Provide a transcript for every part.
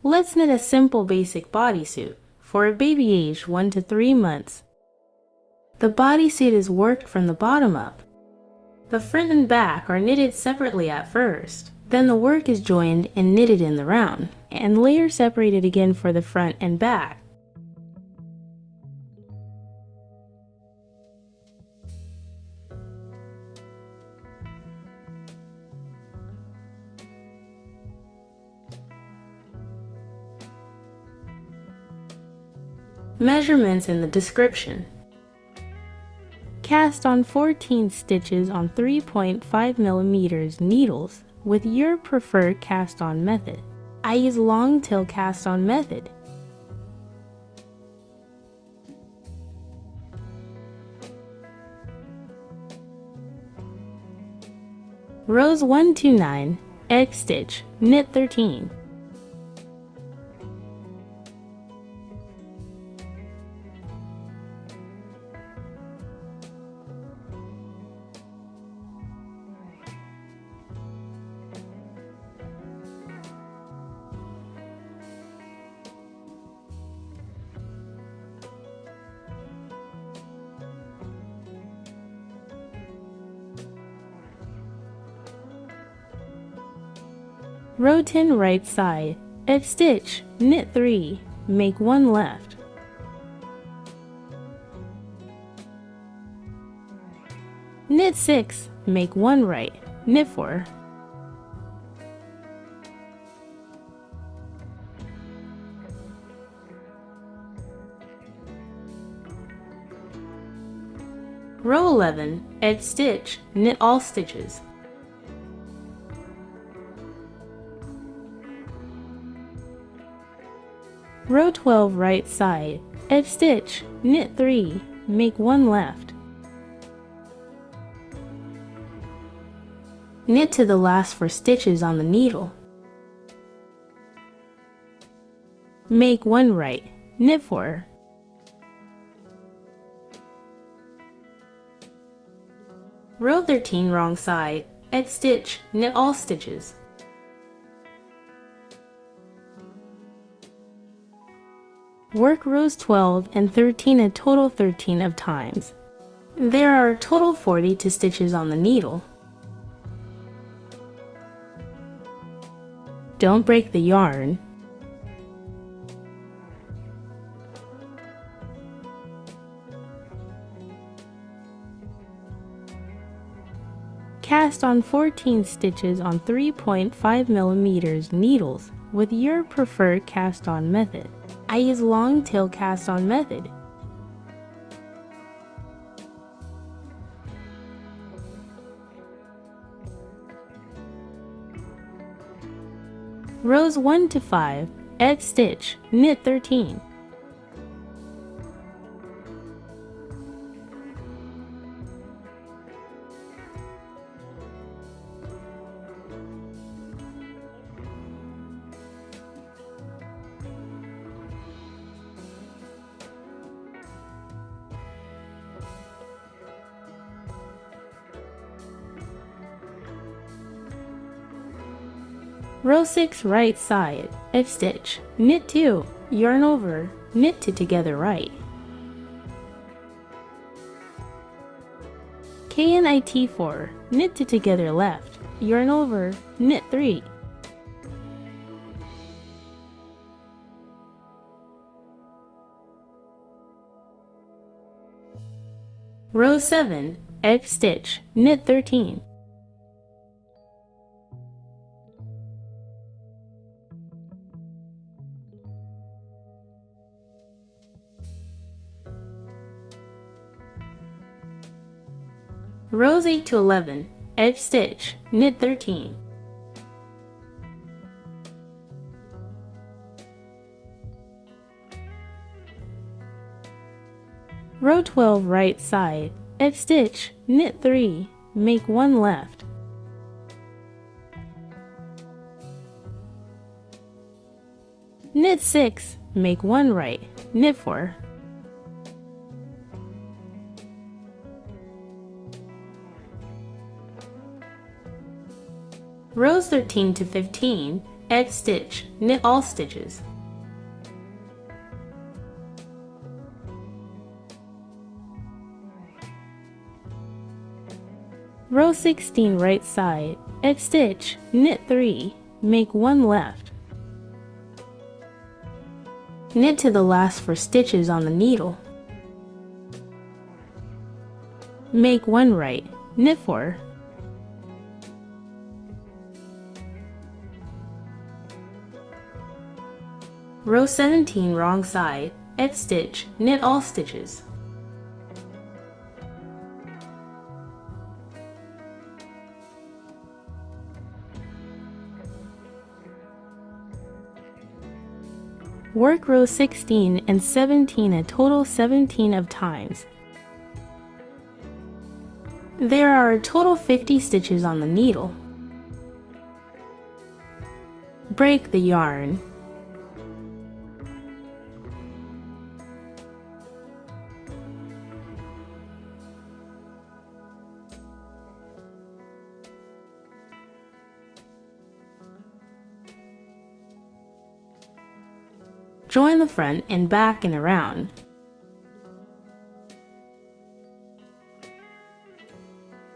Let's knit a simple basic bodysuit for a baby aged 1 to 3 months. The bodysuit is worked from the bottom up. The front and back are knitted separately at first. Then the work is joined and knitted in the round, and layer separated again for the front and back. Measurements in the description. Cast on 14 stitches on 3.5mm needles with your preferred cast-on method. I use long tail cast-on method. Rows 1 to 9, egg stitch, knit 13. Row 10 right side, edge stitch, knit 3, make 1 left. Knit 6, make 1 right, knit 4. Row 11, edge stitch, knit all stitches. Row 12 right side, edge stitch, knit 3, make 1 left. Knit to the last 4 stitches on the needle. Make 1 right, knit 4. Row 13 wrong side, edge stitch, knit all stitches. Work rows 12 and 13 a total 13 of times. There are a total 42 stitches on the needle. Don't break the yarn. Cast on 14 stitches on 3.5mm needles with your preferred cast-on method. I use long tail cast-on method. Rows 1 to 5, edge stitch, knit 13. Row 6 right side, edge stitch, knit 2, yarn over, knit to together right. KNIT 4, knit to together left, yarn over, knit 3. Row 7, edge stitch, knit 13. Rows 8 to 11, edge stitch, knit 13. Row 12 right side, edge stitch, knit 3, make 1 left. Knit 6, make 1 right, knit 4. Rows 13 to 15, Edge stitch, knit all stitches. Row 16 right side, edge stitch, knit 3, make 1 left. Knit to the last 4 stitches on the needle. Make 1 right, knit 4. Row 17 wrong side, edge stitch, knit all stitches. Work row 16 and 17 a total 17 of times. There are a total 50 stitches on the needle. Break the yarn. Join the front and back and around.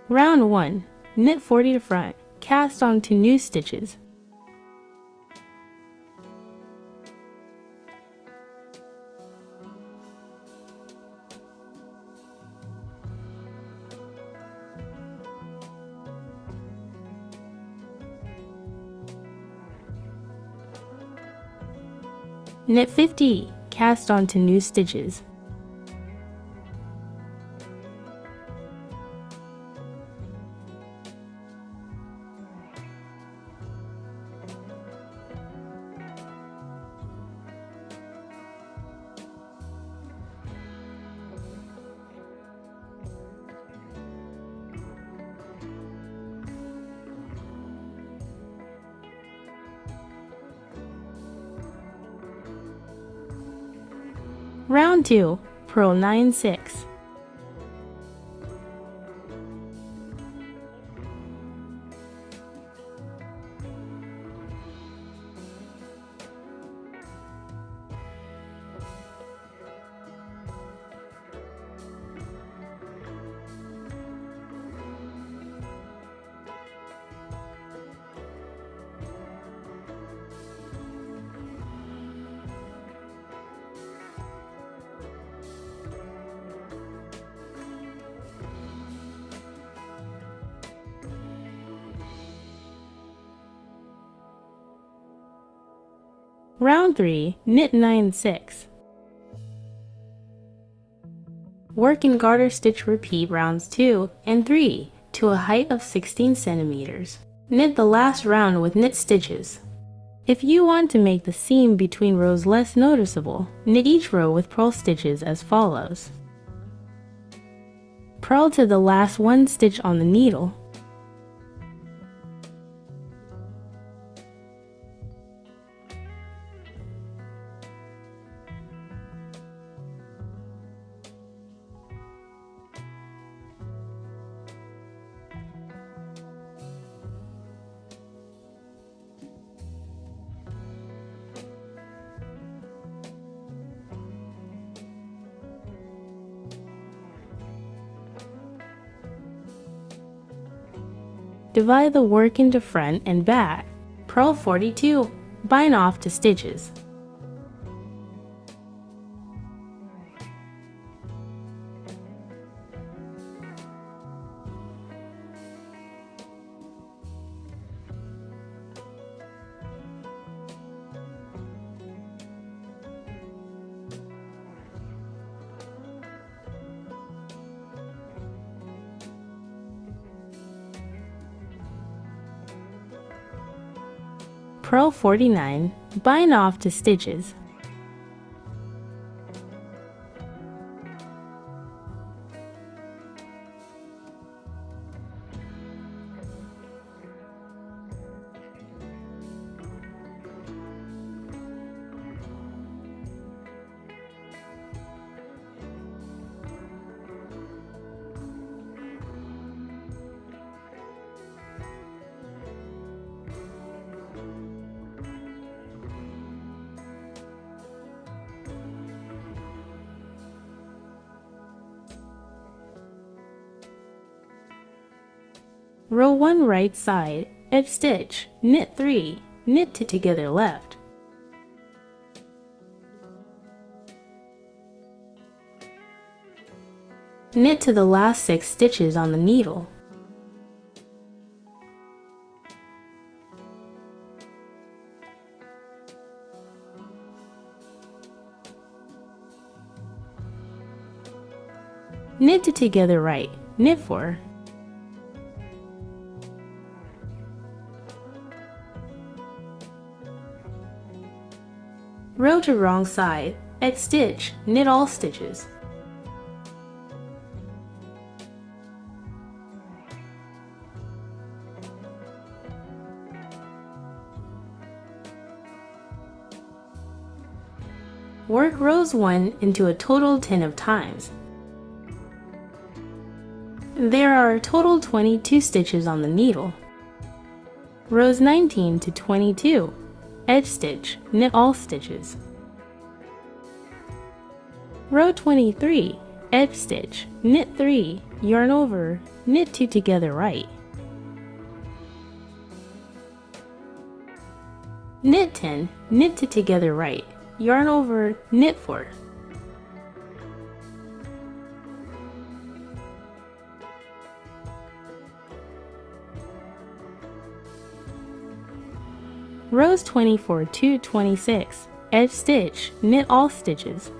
Round 1. Knit 40 to front, cast onto new stitches. Knit 50, cast onto new stitches. Round 2, purl 9/6. Round 3, knit 9/6. Work in garter stitch repeat rounds 2 and 3 to a height of 16 centimeters. Knit the last round with knit stitches. If you want to make the seam between rows less noticeable, knit each row with purl stitches as follows. Purl to the last 1 stitch on the needle. Divide the work into front and back. Purl 42, bind off to stitches. Purl 49, bind off to stitches. Row 1 right side, edge stitch, knit 3, knit 2 together left. Knit to the last 6 stitches on the needle. Knit 2 together right, knit 4. Row to wrong side, edge stitch, knit all stitches. Work rows 1 into a total 10 of times. There are a total 22 stitches on the needle. Rows 19 to 22, edge stitch, knit all stitches. Row 23, edge stitch, knit 3, yarn over, knit 2 together right. Knit 10, knit 2 together right, yarn over, knit 4. Rows 24 to 26, edge stitch, knit all stitches.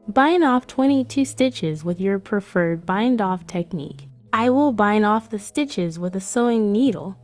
Bind off 22 stitches with your preferred bind-off technique. I will bind off the stitches with a sewing needle.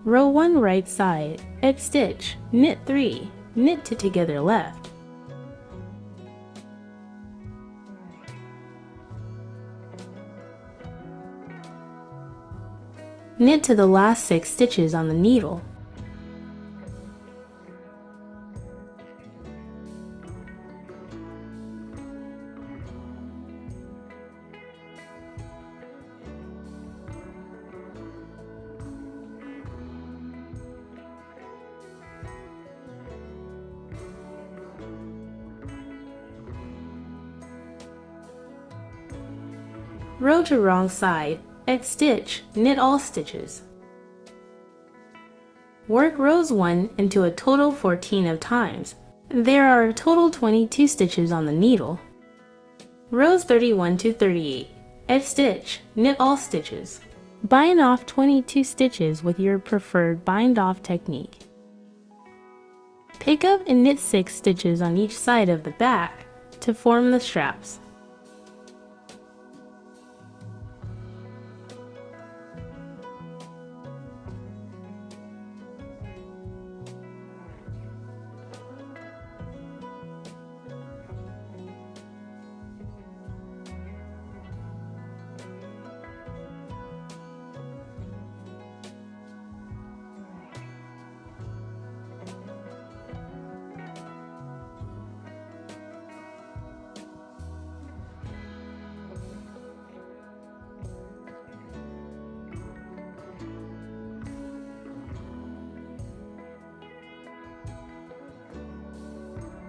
Row 1 right side, edge stitch, knit 3, knit 2 together left. Knit to the last 6 stitches on the needle. Row to wrong side, edge stitch, knit all stitches. Work rows 1 into a total 14 of times. There are a total 22 stitches on the needle. Rows 31 to 38, edge stitch, knit all stitches. Bind off 22 stitches with your preferred bind-off technique. Pick up and knit 6 stitches on each side of the back to form the straps.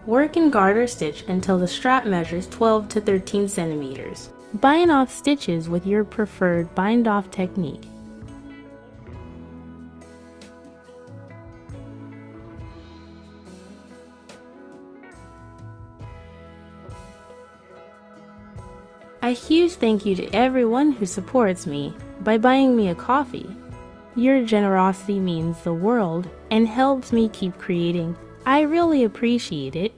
Work in garter stitch until the strap measures 12 to 13 centimeters. Bind off stitches with your preferred bind-off technique. A huge thank you to everyone who supports me by buying me a coffee. Your generosity means the world and helps me keep creating. I really appreciate it.